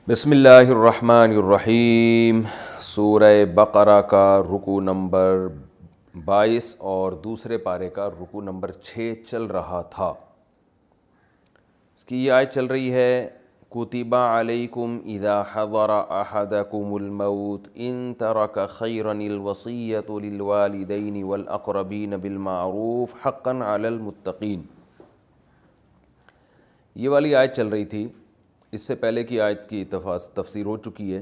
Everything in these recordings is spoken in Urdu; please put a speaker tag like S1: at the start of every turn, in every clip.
S1: بسم اللہ الرحمن الرحیم۔ سورہ بقرہ کا رکوع نمبر 22 اور دوسرے پارے کا رکوع نمبر 6 چل رہا تھا۔ اس کی یہ آیت چل رہی ہے کتب علیکم اذا حضر احدکم الموت ان ترک خیرا الوصیۃ للوالدین والاقربین بالمعروف حقا علی المتقین۔ یہ والی آیت چل رہی تھی، اس سے پہلے کی آیت کی تفسیر ہو چکی ہے۔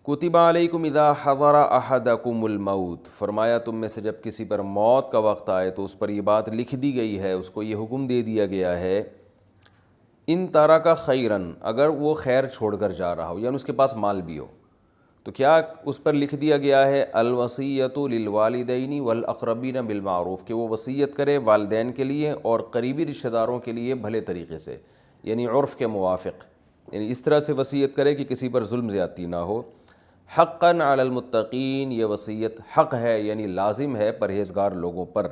S1: کتب علیکم اذا حضر احدکم الموت، فرمایا تم میں سے جب کسی پر موت کا وقت آئے تو اس پر یہ بات لکھ دی گئی ہے، اس کو یہ حکم دے دیا گیا ہے، ان ترک خیرن، اگر وہ خیر چھوڑ کر جا رہا ہو، یعنی اس کے پاس مال بھی ہو تو کیا اس پر لکھ دیا گیا ہے الوصیۃ للوالدین والاقربین بالمعروف، کہ وہ وصیت کرے والدین کے لیے اور قریبی رشتہ داروں کے لیے بھلے طریقے سے، یعنی عرف کے موافق، یعنی اس طرح سے وصیت کرے کہ کسی پر ظلم زیادتی نہ ہو۔ حقا علی المتقین، یہ وصیت حق ہے یعنی لازم ہے پرہیزگار لوگوں پر۔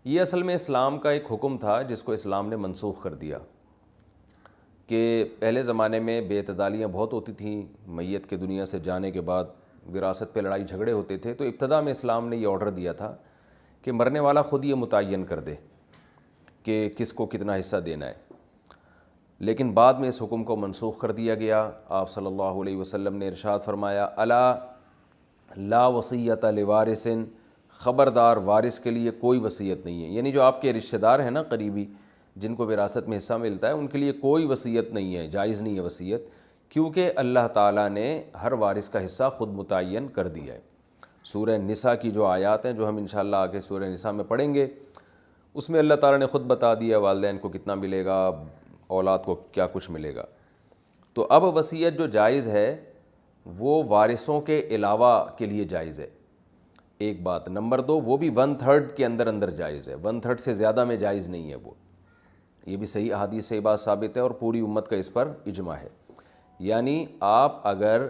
S1: یہ اصل میں اسلام کا ایک حکم تھا جس کو اسلام نے منسوخ کر دیا، کہ پہلے زمانے میں بے اعتدالیاں بہت ہوتی تھیں، میت کے دنیا سے جانے کے بعد وراثت پہ لڑائی جھگڑے ہوتے تھے، تو ابتدا میں اسلام نے یہ آرڈر دیا تھا کہ مرنے والا خود یہ متعین کر دے کہ کس کو کتنا حصہ دینا ہے، لیکن بعد میں اس حکم کو منسوخ کر دیا گیا۔ آپ صلی اللہ علیہ وسلم نے ارشاد فرمایا الا لا وصیۃ لوارث، خبردار وارث کے لیے کوئی وصیت نہیں ہے، یعنی جو آپ کے رشتہ دار ہیں نا قریبی جن کو وراثت میں حصہ ملتا ہے، ان کے لیے کوئی وصیت نہیں ہے، جائز نہیں ہے وصیت، کیونکہ اللہ تعالیٰ نے ہر وارث کا حصہ خود متعین کر دیا ہے۔ سورہ نساء کی جو آیات ہیں جو ہم انشاءاللہ آگے سورہ نساء میں پڑھیں گے، اس میں اللہ تعالیٰ نے خود بتا دیا والدین کو کتنا ملے گا، اولاد کو کیا کچھ ملے گا۔ تو اب وصیت جو جائز ہے وہ وارثوں کے علاوہ کے لیے جائز ہے، ایک بات۔ نمبر 2، وہ بھی 1/3 کے اندر جائز ہے، 1/3 سے زیادہ میں جائز نہیں ہے وہ، یہ بھی صحیح احادیث سے یہ بات ثابت ہے اور پوری امت کا اس پر اجماع ہے۔ یعنی آپ اگر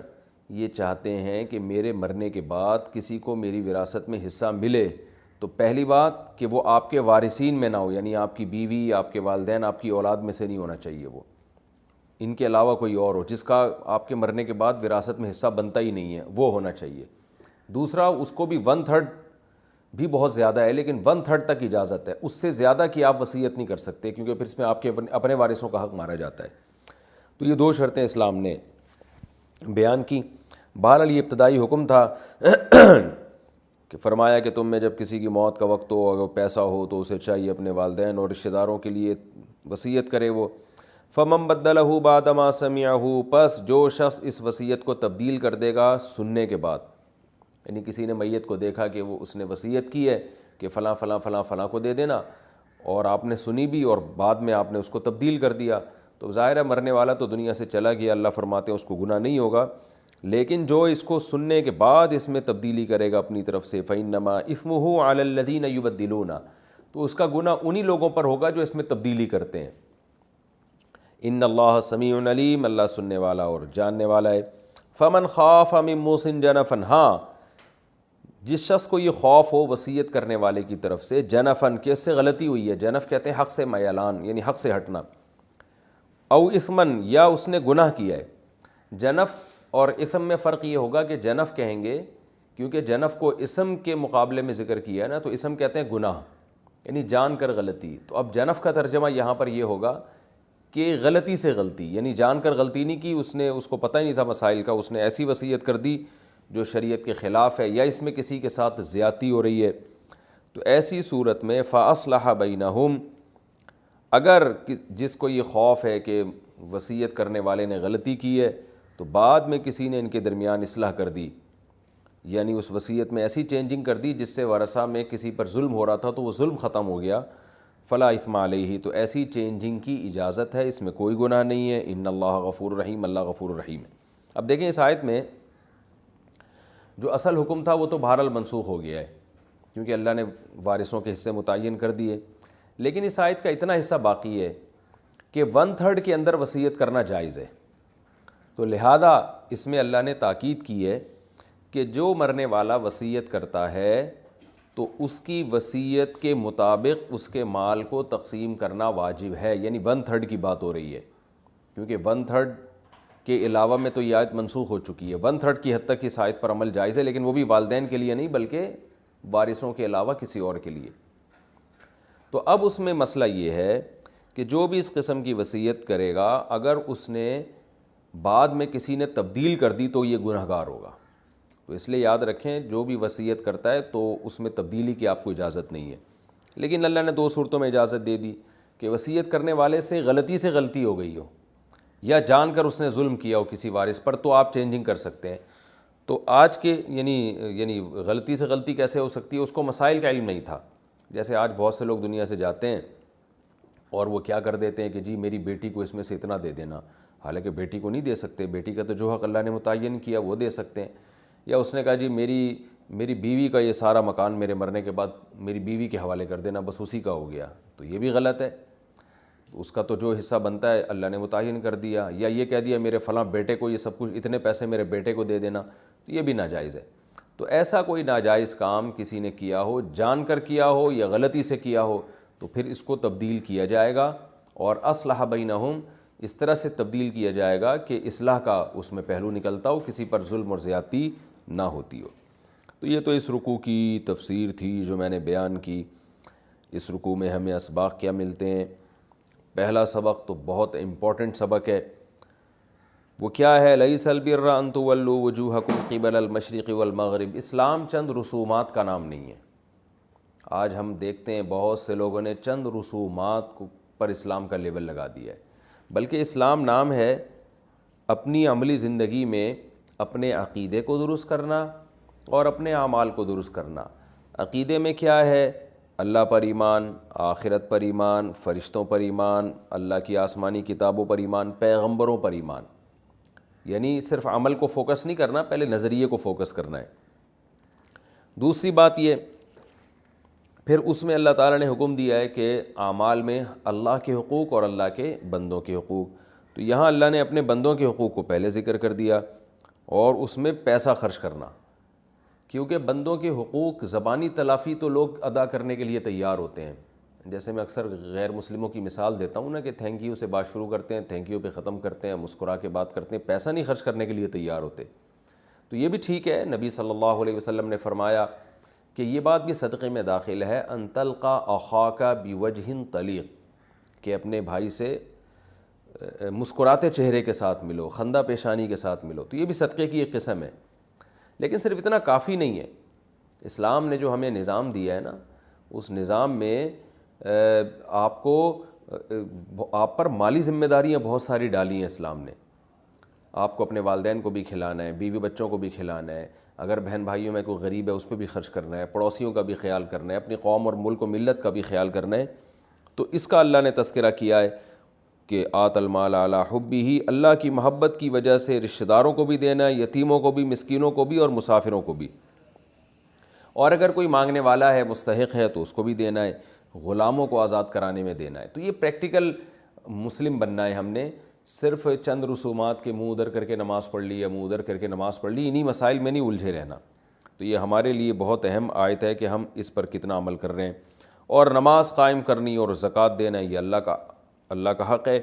S1: یہ چاہتے ہیں کہ میرے مرنے کے بعد کسی کو میری وراثت میں حصہ ملے، تو پہلی بات کہ وہ آپ کے وارثین میں نہ ہو، یعنی آپ کی بیوی، آپ کے والدین، آپ کی اولاد میں سے نہیں ہونا چاہیے، وہ ان کے علاوہ کوئی اور ہو جس کا آپ کے مرنے کے بعد وراثت میں حصہ بنتا ہی نہیں ہے، وہ ہونا چاہیے۔ دوسرا، اس کو بھی 1/3 بھی بہت زیادہ ہے، لیکن 1/3 تک اجازت ہے، اس سے زیادہ کی آپ وصیت نہیں کر سکتے، کیونکہ پھر اس میں آپ کے اپنے وارثوں کا حق مارا جاتا ہے۔ تو یہ 2 شرطیں اسلام نے بیان کی۔ بہرحال یہ ابتدائی حکم تھا کہ فرمایا کہ تم میں جب کسی کی موت کا وقت ہو، اگر پیسہ ہو تو اسے چاہیے اپنے والدین اور رشتہ داروں کے لیے وصیت کرے وہ۔ فَمَن بَدَّلَهُ بَعْدَ مَا سَمِعَهُ، پس جو شخص اس وصیت کو تبدیل کر دے گا سننے کے بعد، یعنی کسی نے میت کو دیکھا کہ وہ اس نے وصیت کی ہے کہ فلاں فلاں فلاں فلاں کو دے دینا، اور آپ نے سنی بھی اور بعد میں آپ نے اس کو تبدیل کر دیا، تو ظاہر ہے مرنے والا تو دنیا سے چلا گیا، اللہ فرماتے ہیں اس کو گناہ نہیں ہوگا، لیکن جو اس کو سننے کے بعد اس میں تبدیلی کرے گا اپنی طرف سے فَإِنَّمَا إِثْمُهُ عَلَى الَّذِينَ يُبَدِّلُونَ، تو اس کا گناہ انہی لوگوں پر ہوگا جو اس میں تبدیلی کرتے ہیں۔ ان اللہ سمیع علیم، اللہ سننے والا اور جاننے والا ہے۔ فمن خاف من موص جنفا، ہاں جس شخص کو یہ خوف ہو وصیت کرنے والے کی طرف سے، جنفن کہ اس سے غلطی ہوئی ہے، جنف کہتے ہیں حق سے میلان، یعنی حق سے ہٹنا، او اثمن، یا اس نے گناہ کیا ہے۔ جنف اور اسم میں فرق یہ ہوگا کہ جنف کہیں گے کیونکہ جنف کو اسم کے مقابلے میں ذکر کیا ہے نا، تو اسم کہتے ہیں گناہ، یعنی جان کر غلطی، تو اب جنف کا ترجمہ یہاں پر یہ ہوگا کہ غلطی سے غلطی، یعنی جان کر غلطی نہیں کی، اس کو پتہ ہی نہیں تھا مسائل کا، اس نے ایسی وصیت کر دی جو شریعت کے خلاف ہے، یا اس میں کسی کے ساتھ زیادتی ہو رہی ہے، تو ایسی صورت میں فَأَصْلَحَ بَيْنَهُمْ، اگر جس کو یہ خوف ہے کہ وصیت کرنے والے نے غلطی کی ہے تو بعد میں کسی نے ان کے درمیان اصلاح کر دی، یعنی اس وصیت میں ایسی چینجنگ کر دی جس سے ورثہ میں کسی پر ظلم ہو رہا تھا تو وہ ظلم ختم ہو گیا، فلا اثم علیہ، تو ایسی چینجنگ کی اجازت ہے، اس میں کوئی گناہ نہیں ہے۔ ان اللہ غفور رحیم، اللہ غفور رحیم ہے۔ اب دیکھیں اس آیت میں جو اصل حکم تھا وہ تو بہرحال منسوخ ہو گیا ہے، کیونکہ اللہ نے وارثوں کے حصے متعین کر دیے، لیکن اس آیت کا اتنا حصہ باقی ہے کہ 1/3 کے اندر وصیت کرنا جائز ہے، تو لہذا اس میں اللہ نے تاکید کی ہے کہ جو مرنے والا وصیت کرتا ہے تو اس کی وصیت کے مطابق اس کے مال کو تقسیم کرنا واجب ہے، یعنی 1/3 کی بات ہو رہی ہے، کیونکہ 1/3 کے علاوہ میں تو یہ آیت منسوخ ہو چکی ہے. 1/3 کی حد تک اس آیت پر عمل جائز ہے، لیکن وہ بھی والدین کے لیے نہیں بلکہ وارثوں کے علاوہ کسی اور کے لیے. تو اب اس میں مسئلہ یہ ہے کہ جو بھی اس قسم کی وصیت کرے گا، اگر اس نے بعد میں کسی نے تبدیل کر دی تو یہ گنہگار ہوگا. تو اس لیے یاد رکھیں جو بھی وصیت کرتا ہے تو اس میں تبدیلی کی آپ کو اجازت نہیں ہے. لیکن اللہ نے 2 صورتوں میں اجازت دے دی کہ وصیت کرنے والے سے غلطی ہو گئی ہو یا جان کر اس نے ظلم کیا ہو کسی وارث پر، تو آپ چینجنگ کر سکتے ہیں. تو آج کے یعنی غلطی سے غلطی کیسے ہو سکتی ہے، اس کو مسائل کا علم نہیں تھا. جیسے آج بہت سے لوگ دنیا سے جاتے ہیں اور وہ کیا کر دیتے ہیں کہ جی میری بیٹی کو اس میں سے اتنا دے دینا، حالانکہ بیٹی کو نہیں دے سکتے. بیٹی کا تو جو حق اللہ نے متعین کیا وہ دے سکتے ہیں. یا اس نے کہا جی میری بیوی کا یہ سارا مکان میرے مرنے کے بعد میری بیوی کے حوالے کر دینا، بس اسی کا ہو گیا. تو یہ بھی غلط ہے. اس کا تو جو حصہ بنتا ہے اللہ نے متعین کر دیا. یا یہ کہہ دیا میرے فلاں بیٹے کو یہ سب کچھ، اتنے پیسے میرے بیٹے کو دے دینا، تو یہ بھی ناجائز ہے. تو ایسا کوئی ناجائز کام کسی نے کیا ہو، جان کر کیا ہو یا غلطی سے کیا ہو، تو پھر اس کو تبدیل کیا جائے گا. اور اصلح بینہم، اس طرح سے تبدیل کیا جائے گا کہ اصلاح کا اس میں پہلو نکلتا ہو، کسی پر ظلم اور زیادتی نہ ہوتی ہو. تو یہ تو اس رکوع کی تفسیر تھی جو میں نے بیان کی. اس رکوع میں ہمیں اسباق کیا ملتے ہیں؟ پہلا سبق تو بہت امپورٹنٹ سبق ہے. وہ کیا ہے؟ لیس البر ان تولوا وجوہکم قبل المشرق والمغرب. اسلام چند رسومات کا نام نہیں ہے. آج ہم دیکھتے ہیں بہت سے لوگوں نے چند رسومات پر اسلام کا لیبل لگا دیا ہے، بلکہ اسلام نام ہے اپنی عملی زندگی میں اپنے عقیدے کو درست کرنا اور اپنے اعمال کو درست کرنا. عقیدے میں کیا ہے؟ اللہ پر ایمان، آخرت پر ایمان، فرشتوں پر ایمان، اللہ کی آسمانی کتابوں پر ایمان، پیغمبروں پر ایمان. یعنی صرف عمل کو فوکس نہیں کرنا، پہلے نظریے کو فوکس کرنا ہے. دوسری بات یہ، پھر اس میں اللہ تعالیٰ نے حکم دیا ہے کہ اعمال میں اللہ کے حقوق اور اللہ کے بندوں کے حقوق. تو یہاں اللہ نے اپنے بندوں کے حقوق کو پہلے ذکر کر دیا اور اس میں پیسہ خرچ کرنا، کیونکہ بندوں کے حقوق زبانی تلافی تو لوگ ادا کرنے کے لیے تیار ہوتے ہیں. جیسے میں اکثر غیر مسلموں کی مثال دیتا ہوں نا کہ تھینک یو سے بات شروع کرتے ہیں، تھینک یو پہ ختم کرتے ہیں، مسکرا کے بات کرتے ہیں، پیسہ نہیں خرچ کرنے کے لیے تیار ہوتے. تو یہ بھی ٹھیک ہے. نبی صلی اللہ علیہ وسلم نے فرمایا کہ یہ بات بھی صدقے میں داخل ہے، ان تلقى اخاک بوجہ طلیق، کہ اپنے بھائی سے مسکراتے چہرے کے ساتھ ملو، خندہ پیشانی کے ساتھ ملو. تو یہ بھی صدقے کی ایک قسم ہے. لیکن صرف اتنا کافی نہیں ہے. اسلام نے جو ہمیں نظام دیا ہے نا، اس نظام میں آپ پر مالی ذمہ داریاں بہت ساری ڈالی ہیں اسلام نے. آپ کو اپنے والدین کو بھی کھلانا ہے، بیوی بچوں کو بھی کھلانا ہے، اگر بہن بھائیوں میں کوئی غریب ہے اس پہ بھی خرچ کرنا ہے، پڑوسیوں کا بھی خیال کرنا ہے، اپنی قوم اور ملک و ملت کا بھی خیال کرنا ہے. تو اس کا اللہ نے تذکرہ کیا ہے کہ آت المال علی حبہ، اللہ کی محبت کی وجہ سے رشتہ داروں کو بھی دینا ہے، یتیموں کو بھی، مسکینوں کو بھی اور مسافروں کو بھی. اور اگر کوئی مانگنے والا ہے، مستحق ہے، تو اس کو بھی دینا ہے. غلاموں کو آزاد کرانے میں دینا ہے. تو یہ پریکٹیکل مسلم بننا ہے. ہم نے صرف چند رسومات کے منہ ادھر کر کے نماز پڑھ لی یا منہ ادھر کر کے نماز پڑھ لی، انہی مسائل میں نہیں الجھے رہنا. تو یہ ہمارے لیے بہت اہم آیت ہے کہ ہم اس پر کتنا عمل کر رہے ہیں. اور نماز قائم کرنی اور زکوٰۃ دینا یہ اللہ کا حق ہے.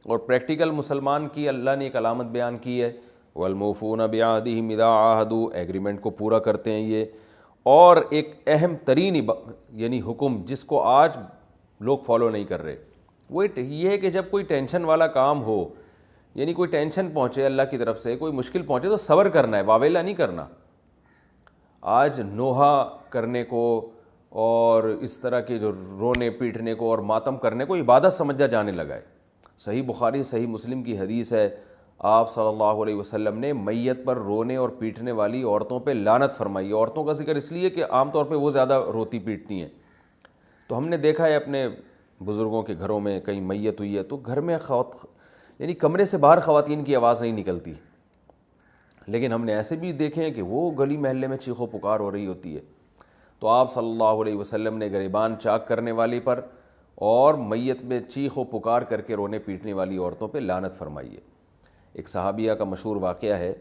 S1: اور پریکٹیکل مسلمان کی اللہ نے ایک علامت بیان کی ہے، والموفون بعہدہم اذا عاہدوا، ایگریمنٹ کو پورا کرتے ہیں یہ. اور ایک اہم ترین یعنی حکم جس کو آج لوگ فالو نہیں کر رہے، وہ یہ ہے کہ جب کوئی ٹینشن والا کام ہو، یعنی کوئی ٹینشن پہنچے اللہ کی طرف سے، کوئی مشکل پہنچے، تو صبر کرنا ہے، واویلا نہیں کرنا. آج نوحہ کرنے کو اور اس طرح کے جو رونے پیٹنے کو اور ماتم کرنے کو عبادت سمجھا جانے لگا ہے. صحیح بخاری صحیح مسلم کی حدیث ہے، آپ صلی اللہ علیہ وسلم نے میت پر رونے اور پیٹنے والی عورتوں پہ لعنت فرمائی. عورتوں کا ذکر اس لیے کہ عام طور پہ وہ زیادہ روتی پیٹتی ہیں. تو ہم نے دیکھا ہے اپنے بزرگوں کے گھروں میں کہیں میت ہوئی ہے تو گھر میں یعنی کمرے سے باہر خواتین کی آواز نہیں نکلتی. لیکن ہم نے ایسے بھی دیکھے ہیں کہ وہ گلی محلے میں چیخو پکار ہو رہی ہوتی ہے. تو آپ صلی اللہ علیہ وسلم نے گریبان چاک کرنے والی پر اور میت میں چیخ و پکار کر کے رونے پیٹنے والی عورتوں پہ لعنت فرمائی ہے. ایک صحابیہ کا مشہور واقعہ ہے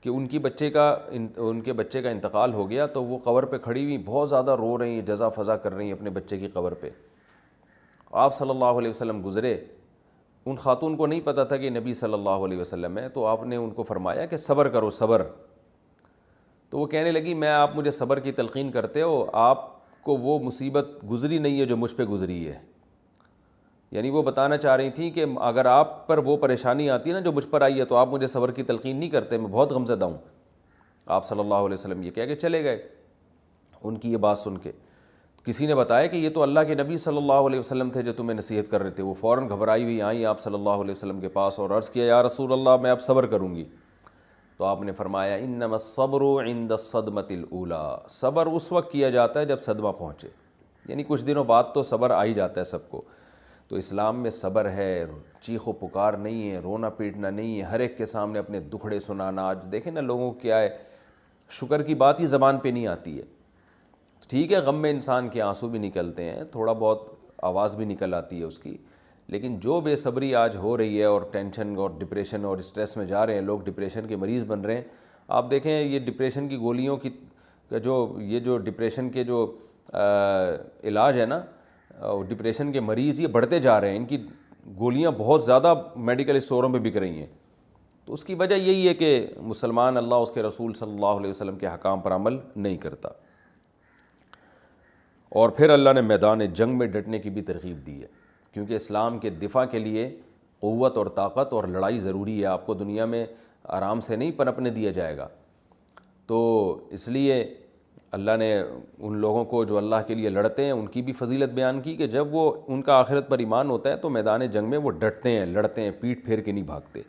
S1: کہ ان کے بچے کا انتقال ہو گیا، تو وہ قبر پہ کھڑی ہوئی بہت زیادہ رو رہی ہیں، جزا فضا کر رہی ہیں اپنے بچے کی قبر پہ. آپ صلی اللہ علیہ وسلم گزرے ان خاتون کو نہیں پتہ تھا کہ نبی صلی اللہ علیہ وسلم ہے، تو آپ نے ان کو فرمایا کہ صبر کرو صبر. تو وہ کہنے لگی میں آپ مجھے صبر کی تلقین کرتے ہو، آپ کو وہ مصیبت گزری نہیں ہے جو مجھ پہ گزری ہے. یعنی وہ بتانا چاہ رہی تھیں کہ اگر آپ پر وہ پریشانی آتی ہے نا جو مجھ پر آئی ہے تو آپ مجھے صبر کی تلقین نہیں کرتے، میں بہت غمزدہ ہوں. آپ صلی اللہ علیہ وسلم یہ کہہ کے چلے گئے. ان کی یہ بات سن کے کسی نے بتایا کہ یہ تو اللہ کے نبی صلی اللہ علیہ وسلم تھے جو تمہیں نصیحت کر رہے تھے. وہ فوراً گھبرائی ہوئی آئیں آپ صلی اللہ علیہ وسلم کے پاس اور عرض کیا یا رسول اللہ میں اب صبر کروں گی. تو آپ نے فرمایا انما الصبر عند الصدمۃ الاولی، صبر اس وقت کیا جاتا ہے جب صدمہ پہنچے. یعنی کچھ دنوں بعد تو صبر آ ہی جاتا ہے سب کو. تو اسلام میں صبر ہے، چیخ و پکار نہیں ہے، رونا پیٹنا نہیں ہے، ہر ایک کے سامنے اپنے دکھڑے سنانا. آج دیکھیں نا لوگوں کو کیا ہے، شکر کی بات ہی زبان پہ نہیں آتی ہے. ٹھیک ہے غم میں انسان کے آنسو بھی نکلتے ہیں، تھوڑا بہت آواز بھی نکل آتی ہے اس کی، لیکن جو بے صبری آج ہو رہی ہے اور ٹینشن اور ڈپریشن اور اسٹریس میں جا رہے ہیں لوگ، ڈپریشن کے مریض بن رہے ہیں. آپ دیکھیں یہ ڈپریشن کی گولیوں کی جو ڈپریشن کے جو علاج ہے نا، ڈپریشن کے مریض یہ بڑھتے جا رہے ہیں، ان کی گولیاں بہت زیادہ میڈیکل اسٹوروں پہ بک رہی ہیں. تو اس کی وجہ یہی ہے کہ مسلمان اللہ اس کے رسول صلی اللہ علیہ وسلم کے حکام پر عمل نہیں کرتا. اور پھر اللہ نے میدان جنگ میں ڈٹنے کی بھی ترغیب دی ہے، کیونکہ اسلام کے دفاع کے لیے قوت اور طاقت اور لڑائی ضروری ہے. آپ کو دنیا میں آرام سے نہیں پنپنے دیا جائے گا. تو اس لیے اللہ نے ان لوگوں کو جو اللہ کے لیے لڑتے ہیں ان کی بھی فضیلت بیان کی کہ جب وہ ان کا آخرت پر ایمان ہوتا ہے تو میدان جنگ میں وہ ڈٹتے ہیں، لڑتے ہیں، پیٹ پھیر کے نہیں بھاگتے.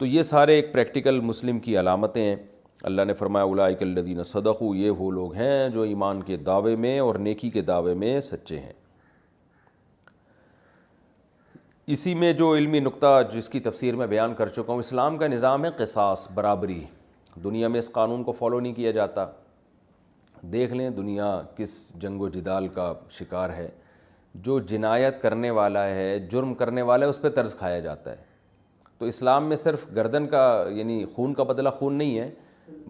S1: تو یہ سارے ایک پریکٹیکل مسلم کی علامتیں ہیں. اللہ نے فرمایا اولئک الذین صدقوا، یہ وہ لوگ ہیں جو ایمان کے دعوے میں اور نیکی کے دعوے میں سچے ہیں. اسی میں جو علمی نقطہ جس کی تفسیر میں بیان کر چکا ہوں، اسلام کا نظام ہے قصاص، برابری. دنیا میں اس قانون کو فالو نہیں کیا جاتا. دیکھ لیں دنیا کس جنگ و جدال کا شکار ہے. جو جنایت کرنے والا ہے، جرم کرنے والا ہے، اس پہ طرز کھایا جاتا ہے. تو اسلام میں صرف گردن کا یعنی خون کا بدلہ خون نہیں ہے،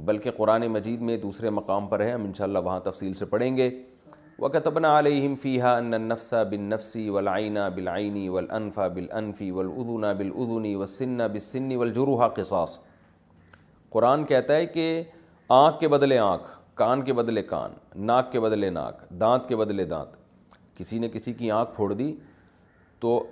S1: بلکہ قرآن مجید میں دوسرے مقام پر ہے، ہم انشاءاللہ وہاں تفصیل سے پڑھیں گے. وَكَتَبْنَا عَلَيْهِمْ فِيهَا أَنَّ النَّفْسَ بِالنَّفْسِ وَالْعَيْنَ بِالْعَيْنِ وَالْأَنْفَ بِالْأَنْفِ وَالْأُذُنَ بِالْأُذُنِ وَالسِّنَّ بِالسِّنِّ وَالْجُرُوحَ قِصَاص. قرآن کہتا ہے کہ آنکھ کے بدلے آنکھ، کان کے بدلے کان، ناک کے بدلے ناک، دانت کے بدلے دانت. کسی نے کسی کی آنکھ پھوڑ دی تو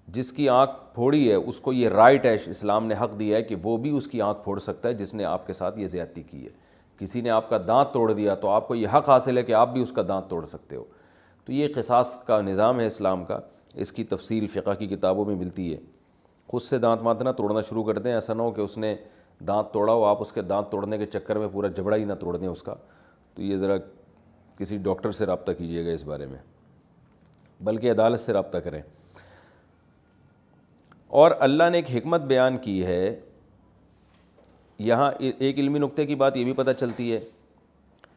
S1: جس کی آنکھ پھوڑی ہے اس کو یہ رائٹ ہے، اسلام نے حق دیا ہے کہ وہ بھی اس کی آنکھ پھوڑ سکتا ہے جس نے آپ کے ساتھ یہ زیادتی کی ہے. کسی نے آپ کا دانت توڑ دیا تو آپ کو یہ حق حاصل ہے کہ آپ بھی اس کا دانت توڑ سکتے ہو. تو یہ قصاص کا نظام ہے اسلام کا. اس کی تفصیل فقہ کی کتابوں میں ملتی ہے. خود سے دانت وانت نہ توڑنا شروع کر دیں، ایسا نہ ہو کہ اس نے دانت توڑا ہو آپ اس کے دانت توڑنے کے چکر میں پورا جبڑا ہی نہ توڑ دیں اس کا. تو یہ ذرا کسی ڈاکٹر سے رابطہ کیجیے گا اس بارے میں، بلکہ عدالت سے رابطہ کریں. اور اللہ نے ایک حکمت بیان کی ہے یہاں. ایک علمی نقطے کی بات یہ بھی پتہ چلتی ہے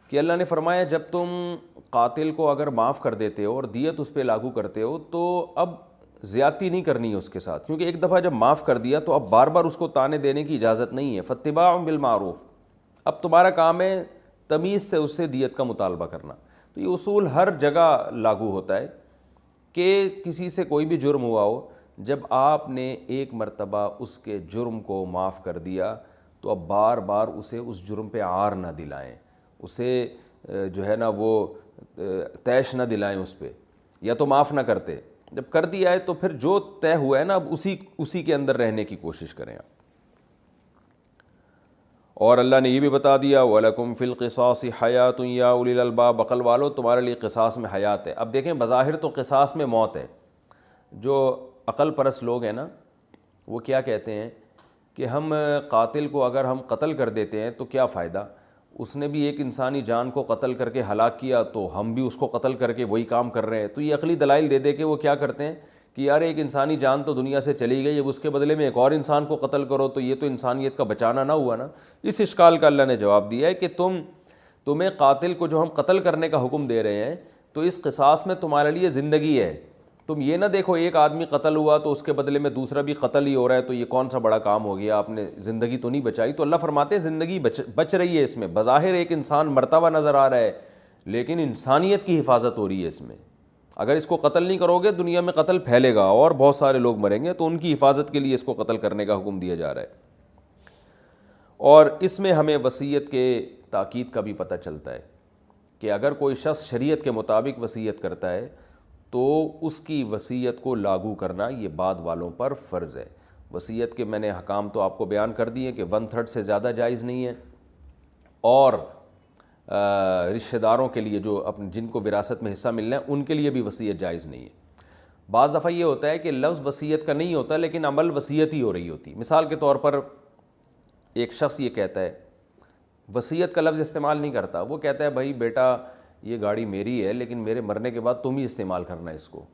S1: کہ اللہ نے فرمایا جب تم قاتل کو اگر معاف کر دیتے ہو اور دیت اس پہ لاگو کرتے ہو تو اب زیادتی نہیں کرنی ہے اس کے ساتھ، کیونکہ ایک دفعہ جب معاف کر دیا تو اب بار بار اس کو طعنے دینے کی اجازت نہیں ہے. فاتباع بالمعروف، اب تمہارا کام ہے تمیز سے اس سے دیت کا مطالبہ کرنا. تو یہ اصول ہر جگہ لاگو ہوتا ہے کہ کسی سے کوئی بھی جرم ہوا ہو، جب آپ نے ایک مرتبہ اس کے جرم کو معاف کر دیا تو اب بار بار اسے اس جرم پہ عار نہ دلائیں، اسے جو ہے نا وہ طیش نہ دلائیں اس پہ، یا تو معاف نہ کرتے. جب کر دیا ہے تو پھر جو طے ہوا ہے نا اب اسی کے اندر رہنے کی کوشش کریں آپ. اور اللہ نے یہ بھی بتا دیا وَلَكُمْ فِي الْقِصَاصِ حَيَاةٌ يَا أُولِي الْأَلْبَابِ، عقل والو تمہارے لیے قصاص میں حیات ہے. اب دیکھیں بظاہر تو قصاص میں موت ہے. جو عقل پرست لوگ ہیں نا وہ کیا کہتے ہیں کہ ہم قاتل کو اگر ہم قتل کر دیتے ہیں تو کیا فائدہ، اس نے بھی ایک انسانی جان کو قتل کر کے ہلاک کیا تو ہم بھی اس کو قتل کر کے وہی کام کر رہے ہیں. تو یہ عقلی دلائل دے دے کے وہ کیا کرتے ہیں کہ یار ایک انسانی جان تو دنیا سے چلی گئی، اب اس کے بدلے میں ایک اور انسان کو قتل کرو تو یہ تو انسانیت کا بچانا نہ ہوا نا. اس اشکال کا اللہ نے جواب دیا ہے کہ تمہیں قاتل کو جو ہم قتل کرنے کا حکم دے رہے ہیں تو اس قصاص میں تمہارے لیے زندگی ہے. تم یہ نہ دیکھو ایک آدمی قتل ہوا تو اس کے بدلے میں دوسرا بھی قتل ہی ہو رہا ہے تو یہ کون سا بڑا کام ہو گیا، آپ نے زندگی تو نہیں بچائی. تو اللہ فرماتے ہیں زندگی بچ رہی ہے اس میں. بظاہر ایک انسان مرتا ہوا نظر آ رہا ہے لیکن انسانیت کی حفاظت ہو رہی ہے اس میں. اگر اس کو قتل نہیں کرو گے دنیا میں قتل پھیلے گا اور بہت سارے لوگ مریں گے، تو ان کی حفاظت کے لیے اس کو قتل کرنے کا حکم دیا جا رہا ہے۔ اور اس میں ہمیں وصیت کے تاکید کا بھی پتہ چلتا ہے کہ اگر کوئی شخص شریعت کے مطابق وصیت کرتا ہے تو اس کی وصیت کو لاگو کرنا یہ بعد والوں پر فرض ہے۔ وصیت کے میں نے احکام تو آپ کو بیان کر دیے کہ 1/3 سے زیادہ جائز نہیں ہے، اور رشتہ داروں کے لیے جو جن کو وراثت میں حصہ ملنا ہے ان کے لیے بھی وصیت جائز نہیں ہے۔ بعض دفعہ یہ ہوتا ہے کہ لفظ وصیت کا نہیں ہوتا لیکن عمل وصیت ہی ہو رہی ہوتی۔ مثال کے طور پر ایک شخص یہ کہتا ہے، وصیت کا لفظ استعمال نہیں کرتا، وہ کہتا ہے بھائی بیٹا یہ گاڑی میری ہے لیکن میرے مرنے کے بعد تم ہی استعمال کرنا اس کو،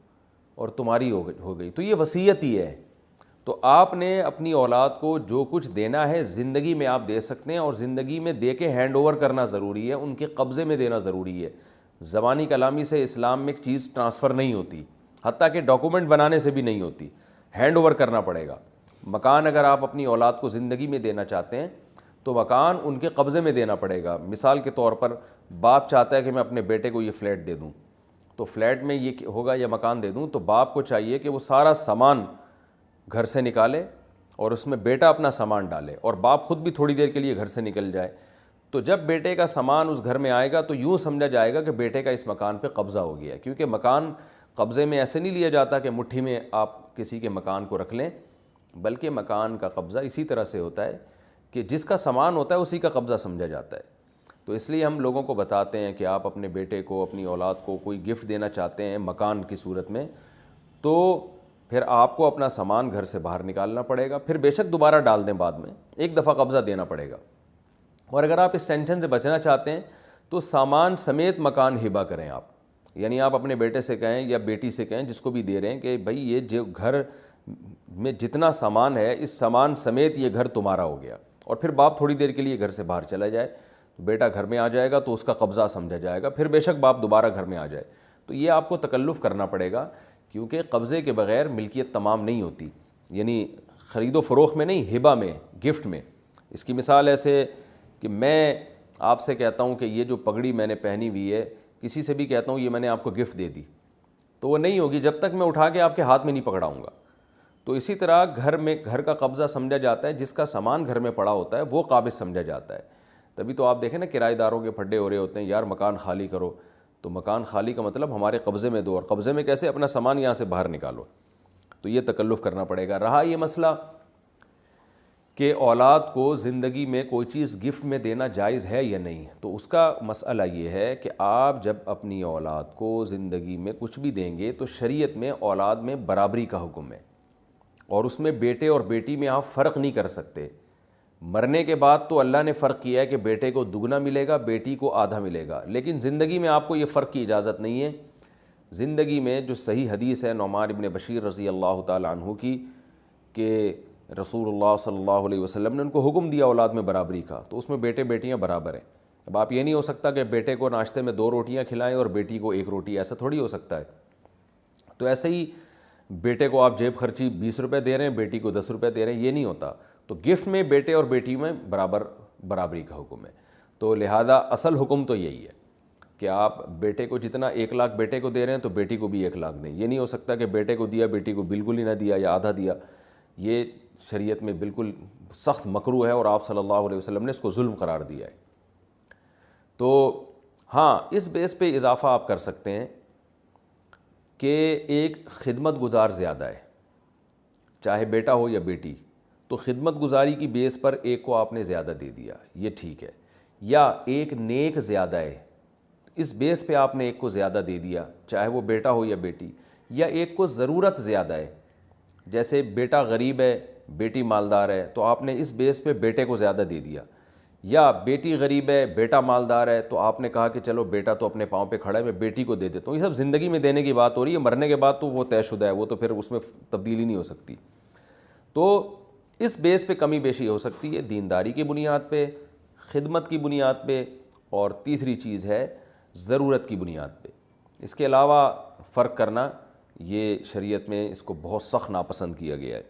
S1: اور تمہاری ہو گئی، تو یہ وصیت ہی ہے۔ تو آپ نے اپنی اولاد کو جو کچھ دینا ہے زندگی میں آپ دے سکتے ہیں، اور زندگی میں دے کے ہینڈ اوور کرنا ضروری ہے، ان کے قبضے میں دینا ضروری ہے۔ زبانی کلامی سے اسلام میں ایک چیز ٹرانسفر نہیں ہوتی، حتیٰ کہ ڈاکومنٹ بنانے سے بھی نہیں ہوتی، ہینڈ اوور کرنا پڑے گا۔ مکان اگر آپ اپنی اولاد کو زندگی میں دینا چاہتے ہیں تو مکان ان کے قبضے میں دینا پڑے گا۔ مثال کے طور پر باپ چاہتا ہے کہ میں اپنے بیٹے کو یہ فلیٹ دے دوں، تو فلیٹ میں یہ ہوگا یا مکان دے دوں، تو باپ کو چاہیے کہ وہ سارا سامان گھر سے نکالے اور اس میں بیٹا اپنا سامان ڈالے، اور باپ خود بھی تھوڑی دیر کے لیے گھر سے نکل جائے۔ تو جب بیٹے کا سامان اس گھر میں آئے گا تو یوں سمجھا جائے گا کہ بیٹے کا اس مکان پہ قبضہ ہو گیا ہے، کیونکہ مکان قبضے میں ایسے نہیں لیا جاتا کہ مٹھی میں آپ کسی کے مکان کو رکھ لیں، بلکہ مکان کا قبضہ اسی طرح سے ہوتا ہے کہ جس کا سامان ہوتا ہے اسی کا قبضہ سمجھا جاتا ہے۔ تو اس لیے ہم لوگوں کو بتاتے ہیں کہ آپ اپنے بیٹے کو، اپنی اولاد کو کوئی گفٹ دینا چاہتے ہیں مکان کی صورت میں، تو پھر آپ کو اپنا سامان گھر سے باہر نکالنا پڑے گا، پھر بے شک دوبارہ ڈال دیں، بعد میں ایک دفعہ قبضہ دینا پڑے گا۔ اور اگر آپ اس ٹینشن سے بچنا چاہتے ہیں تو سامان سمیت مکان ہبہ کریں آپ، یعنی آپ اپنے بیٹے سے کہیں یا بیٹی سے کہیں، جس کو بھی دے رہے ہیں، کہ بھائی یہ جو گھر میں جتنا سامان ہے اس سامان سمیت یہ گھر تمہارا ہو گیا۔ اور پھر باپ تھوڑی دیر کے لیے گھر سے باہر چلا جائے تو بیٹا گھر میں آ جائے گا تو اس کا قبضہ سمجھا جائے گا، پھر بے شک باپ دوبارہ گھر میں آ جائے۔ تو یہ آپ کو تکلف کرنا پڑے گا، کیونکہ قبضے کے بغیر ملکیت تمام نہیں ہوتی، یعنی خرید و فروخت میں نہیں، ہبہ میں، گفٹ میں۔ اس کی مثال ایسے کہ میں آپ سے کہتا ہوں کہ یہ جو پگڑی میں نے پہنی ہوئی ہے، کسی سے بھی کہتا ہوں یہ میں نے آپ کو گفٹ دے دی، تو وہ نہیں ہوگی جب تک میں اٹھا کے آپ کے ہاتھ میں نہیں پکڑاؤں گا۔ تو اسی طرح گھر کا قبضہ سمجھا جاتا ہے، جس کا سامان گھر میں پڑا ہوتا ہے وہ قابض سمجھا جاتا ہے۔ تبھی تو آپ دیکھیں نا کرایہ داروں کے پھڈے ہو رہے ہوتے ہیں، یار مکان خالی کرو، تو مکان خالی کا مطلب ہمارے قبضے میں دو، اور قبضے میں کیسے؟ اپنا سامان یہاں سے باہر نکالو۔ تو یہ تکلف کرنا پڑے گا۔ رہا یہ مسئلہ کہ اولاد کو زندگی میں کوئی چیز گفٹ میں دینا جائز ہے یا نہیں، تو اس کا مسئلہ یہ ہے کہ آپ جب اپنی اولاد کو زندگی میں کچھ بھی دیں گے تو شریعت میں اولاد میں برابری کا حکم ہے، اور اس میں بیٹے اور بیٹی میں آپ فرق نہیں کر سکتے۔ مرنے کے بعد تو اللہ نے فرق کیا ہے کہ بیٹے کو دگنا ملے گا، بیٹی کو آدھا ملے گا، لیکن زندگی میں آپ کو یہ فرق کی اجازت نہیں ہے۔ زندگی میں جو صحیح حدیث ہے نعمان بن بشیر رضی اللہ تعالیٰ عنہ کی، کہ رسول اللہ صلی اللہ علیہ وسلم نے ان کو حکم دیا اولاد میں برابری کا، تو اس میں بیٹے بیٹیاں برابر ہیں۔ اب آپ یہ نہیں ہو سکتا کہ بیٹے کو ناشتے میں 2 روٹیاں کھلائیں اور بیٹی کو 1 روٹی، ایسا تھوڑی ہو سکتا ہے۔ تو ایسے ہی بیٹے کو آپ جیب خرچی 20 روپے دے رہے ہیں، بیٹی کو 10 روپے دے رہے ہیں، یہ نہیں ہوتا۔ تو گفٹ میں بیٹے اور بیٹی میں برابری کا حکم ہے۔ تو لہذا اصل حکم تو یہی ہے کہ آپ بیٹے کو جتنا 1 لاکھ بیٹے کو دے رہے ہیں تو بیٹی کو بھی 1 لاکھ دیں۔ یہ نہیں ہو سکتا کہ بیٹے کو دیا بیٹی کو بالکل ہی نہ دیا یا آدھا دیا، یہ شریعت میں بالکل سخت مکروہ ہے، اور آپ صلی اللہ علیہ وسلم نے اس کو ظلم قرار دیا ہے۔ تو ہاں، اس بیس پہ اضافہ آپ کر سکتے ہیں کہ ایک خدمت گزار زیادہ ہے، چاہے بیٹا ہو یا بیٹی، تو خدمت گزاری کی بیس پر ایک کو آپ نے زیادہ دے دیا، یہ ٹھیک ہے۔ یا ایک نیک زیادہ ہے، اس بیس پہ آپ نے ایک کو زیادہ دے دیا، چاہے وہ بیٹا ہو یا بیٹی۔ یا ایک کو ضرورت زیادہ ہے، جیسے بیٹا غریب ہے بیٹی مالدار ہے، تو آپ نے اس بیس پہ بیٹے کو زیادہ دے دیا۔ یا بیٹی غریب ہے بیٹا مالدار ہے، تو آپ نے کہا کہ چلو بیٹا تو اپنے پاؤں پہ کھڑا ہے، میں بیٹی کو دے دیتا ہوں۔ یہ سب زندگی میں دینے کی بات ہو رہی ہے، مرنے کے بعد تو وہ طے شدہ ہے، وہ تو پھر اس میں تبدیلی نہیں ہو سکتی۔ تو اس بیس پہ کمی بیشی ہو سکتی ہے، دینداری کی بنیاد پہ، خدمت کی بنیاد پہ، اور تیسری چیز ہے ضرورت کی بنیاد پہ۔ اس کے علاوہ فرق کرنا یہ شریعت میں اس کو بہت سخت ناپسند کیا گیا ہے۔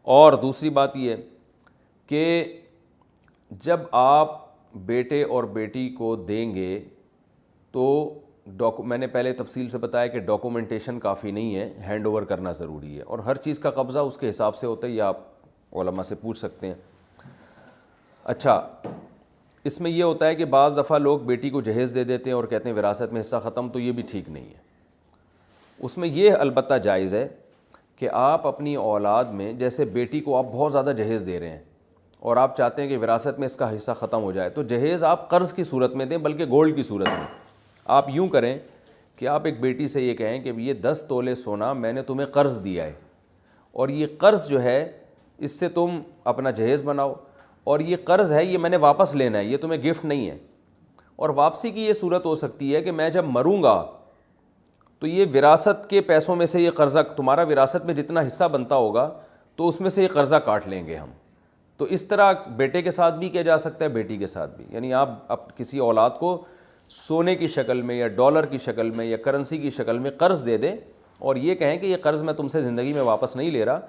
S1: اور دوسری بات یہ کہ جب آپ بیٹے اور بیٹی کو دیں گے تو میں نے پہلے تفصیل سے بتایا کہ ڈاکومنٹیشن کافی نہیں ہے، ہینڈ اوور کرنا ضروری ہے، اور ہر چیز کا قبضہ اس کے حساب سے ہوتا ہے، یہ آپ علماء سے پوچھ سکتے ہیں۔ اچھا، اس میں یہ ہوتا ہے کہ بعض دفعہ لوگ بیٹی کو جہیز دے دیتے ہیں اور کہتے ہیں وراثت میں حصہ ختم، تو یہ بھی ٹھیک نہیں ہے۔ اس میں یہ البتہ جائز ہے کہ آپ اپنی اولاد میں، جیسے بیٹی کو آپ بہت زیادہ جہیز دے رہے ہیں اور آپ چاہتے ہیں کہ وراثت میں اس کا حصہ ختم ہو جائے، تو جہیز آپ قرض کی صورت میں دیں، بلکہ گولڈ کی صورت میں۔ آپ یوں کریں کہ آپ ایک بیٹی سے یہ کہیں کہ یہ 10 تولے سونا میں نے تمہیں قرض دیا ہے، اور یہ قرض جو ہے اس سے تم اپنا جہیز بناؤ، اور یہ قرض ہے، یہ میں نے واپس لینا ہے، یہ تمہیں گفٹ نہیں ہے۔ اور واپسی کی یہ صورت ہو سکتی ہے کہ میں جب مروں گا تو یہ وراثت کے پیسوں میں سے یہ قرضہ، تمہارا وراثت میں جتنا حصہ بنتا ہوگا تو اس میں سے یہ قرضہ کاٹ لیں گے ہم۔ تو اس طرح بیٹے کے ساتھ بھی کیا جا سکتا ہے، بیٹی کے ساتھ بھی، یعنی آپ کسی اولاد کو سونے کی شکل میں یا ڈالر کی شکل میں یا کرنسی کی شکل میں قرض دے دیں اور یہ کہیں کہ یہ قرض میں تم سے زندگی میں واپس نہیں لے رہا،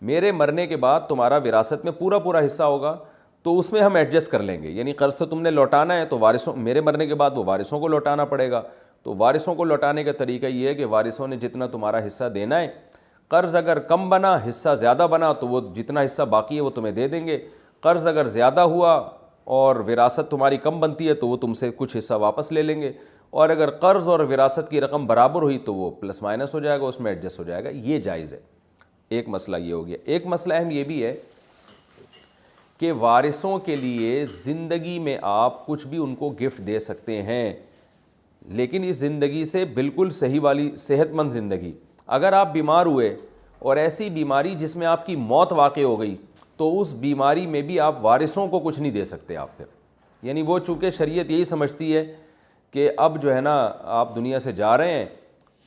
S1: میرے مرنے کے بعد تمہارا وراثت میں پورا حصہ ہوگا تو اس میں ہم ایڈجسٹ کر لیں گے، یعنی قرض تو تم نے لوٹانا ہے تو وارثوں، میرے مرنے کے بعد وہ وارثوں کو لوٹانا پڑے گا، تو وارثوں کو لوٹانے کا طریقہ یہ ہے کہ وارثوں نے جتنا تمہارا حصہ دینا ہے، قرض اگر کم بنا، حصہ زیادہ بنا، تو وہ جتنا حصہ باقی ہے وہ تمہیں دے دیں گے، قرض اگر زیادہ ہوا اور وراثت تمہاری کم بنتی ہے تو وہ تم سے کچھ حصہ واپس لے لیں گے، اور اگر قرض اور وراثت کی رقم برابر ہوئی تو وہ پلس مائنس ہو جائے گا، اس میں ایڈجسٹ ہو جائے گا، یہ جائز ہے۔ ایک مسئلہ یہ ہو گیا۔ ایک مسئلہ اہم یہ بھی ہے کہ وارثوں کے لیے زندگی میں آپ کچھ بھی ان کو گفٹ دے سکتے ہیں، لیکن اس زندگی سے بالکل صحیح والی صحت مند زندگی۔ اگر آپ بیمار ہوئے اور ایسی بیماری جس میں آپ کی موت واقع ہو گئی تو اس بیماری میں بھی آپ وارثوں کو کچھ نہیں دے سکتے آپ پھر، یعنی وہ چونکہ شریعت یہی سمجھتی ہے کہ اب جو ہے نا آپ دنیا سے جا رہے ہیں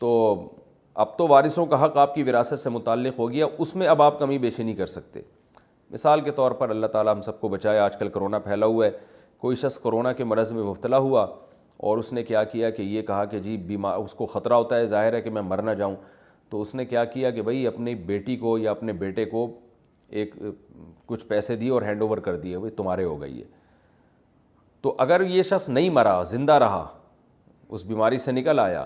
S1: تو اب تو وارثوں کا حق آپ کی وراثت سے متعلق ہو گیا، اس میں اب آپ کمی بیشی نہیں کر سکتے۔ مثال کے طور پر اللہ تعالیٰ ہم سب کو بچائے، آج کل کرونا پھیلا ہوا ہے، کوئی شخص کرونا کے مرض میں مبتلا ہوا اور اس نے کیا کیا کہ یہ کہا کہ جی بیمار، اس کو خطرہ ہوتا ہے ظاہر ہے کہ میں مر نہ جاؤں، تو اس نے کیا کیا کہ بھائی اپنی بیٹی کو یا اپنے بیٹے کو ایک کچھ پیسے دیے اور ہینڈ اوور کر دیے، بھائی تمہارے ہو گئی ہے۔ تو اگر یہ شخص نہیں مرا، زندہ رہا، اس بیماری سے نکل آیا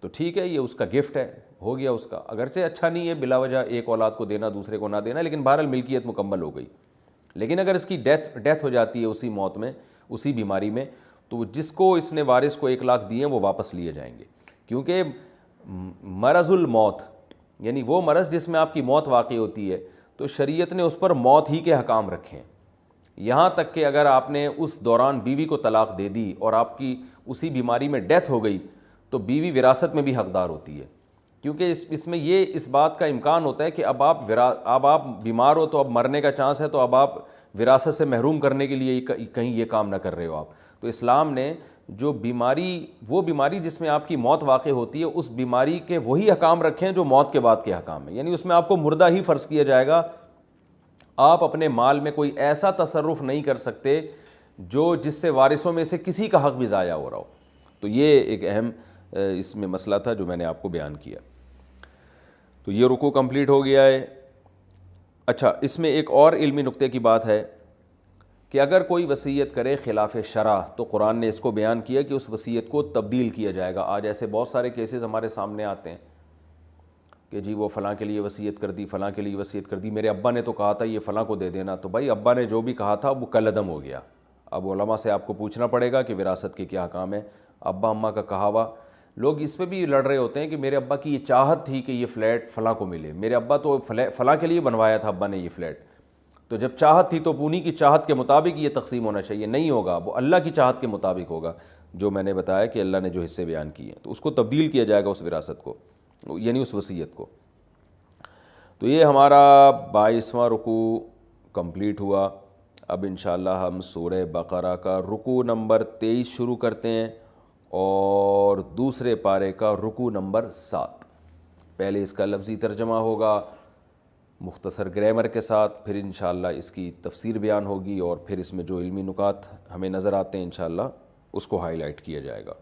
S1: تو ٹھیک ہے، یہ اس کا گفٹ ہے، ہو گیا اس کا، اگرچہ اچھا نہیں ہے بلا وجہ ایک اولاد کو دینا دوسرے کو نہ دینا، لیکن بہرحال ملکیت مکمل ہو گئی۔ لیکن اگر اس کی ڈیتھ ہو جاتی ہے اسی موت میں، اسی بیماری میں، تو جس کو اس نے وارث کو 1,00,000 دیے وہ واپس لیے جائیں گے، کیونکہ مرض الموت یعنی وہ مرض جس میں آپ کی موت واقع ہوتی ہے، تو شریعت نے اس پر موت ہی کے حکام رکھے ہیں، یہاں تک کہ اگر آپ نے اس دوران بیوی کو طلاق دے دی اور آپ کی اسی بیماری میں ڈیتھ ہو گئی تو بیوی وراثت میں بھی حقدار ہوتی ہے، کیونکہ اس میں یہ اس بات کا امکان ہوتا ہے کہ اب آپ بیمار ہو تو اب مرنے کا چانس ہے، تو اب آپ وراثت سے محروم کرنے کے لیے کہیں یہ کام نہ کر رہے ہو آپ۔ تو اسلام نے جو وہ بیماری جس میں آپ کی موت واقع ہوتی ہے، اس بیماری کے وہی حکام رکھے ہیں جو موت کے بعد کے حکام ہیں، یعنی اس میں آپ کو مردہ ہی فرض کیا جائے گا، آپ اپنے مال میں کوئی ایسا تصرف نہیں کر سکتے جس سے وارثوں میں سے کسی کا حق بھی ضائع ہو رہا ہو۔ تو یہ ایک اہم اس میں مسئلہ تھا جو میں نے آپ کو بیان کیا۔ تو یہ رکوع کمپلیٹ ہو گیا ہے۔ اچھا، اس میں ایک اور علمی نقطے کی بات ہے کہ اگر کوئی وصیت کرے خلاف شرع تو قرآن نے اس کو بیان کیا کہ اس وصیت کو تبدیل کیا جائے گا۔ آج ایسے بہت سارے کیسز ہمارے سامنے آتے ہیں کہ جی وہ فلاں کے لیے وصیت کر دی، فلاں کے لیے وصیت کر دی، میرے ابا نے تو کہا تھا یہ فلاں کو دے دینا، تو بھائی ابا نے جو بھی کہا تھا وہ کل عدم ہو گیا۔ اب علماء سے آپ کو پوچھنا پڑے گا کہ وراثت کے کیا احکام ہیں۔ ابا اماں کا کہا ہوا، لوگ اس پہ بھی لڑ رہے ہوتے ہیں کہ میرے ابا کی یہ چاہت تھی کہ یہ فلیٹ فلاں کو ملے، میرے ابا تو فلاں کے لیے بنوایا تھا ابا نے یہ فلیٹ، تو جب چاہت تھی تو انہی کی چاہت کے مطابق یہ تقسیم ہونا چاہیے، نہیں ہوگا، وہ اللہ کی چاہت کے مطابق ہوگا، جو میں نے بتایا کہ اللہ نے جو حصے بیان کیے ہیں، تو اس کو تبدیل کیا جائے گا اس وراثت کو، یعنی اس وصیت کو۔ تو یہ ہمارا 22واں رکوع کمپلیٹ ہوا۔ اب انشاءاللہ ہم سورہ بقرہ کا رکوع نمبر 23 شروع کرتے ہیں اور دوسرے پارے کا رکوع نمبر 7۔ پہلے اس کا لفظی ترجمہ ہوگا مختصر گرامر کے ساتھ، پھر انشاءاللہ اس کی تفسیر بیان ہوگی اور پھر اس میں جو علمی نکات ہمیں نظر آتے ہیں انشاءاللہ اس کو ہائی لائٹ کیا جائے گا۔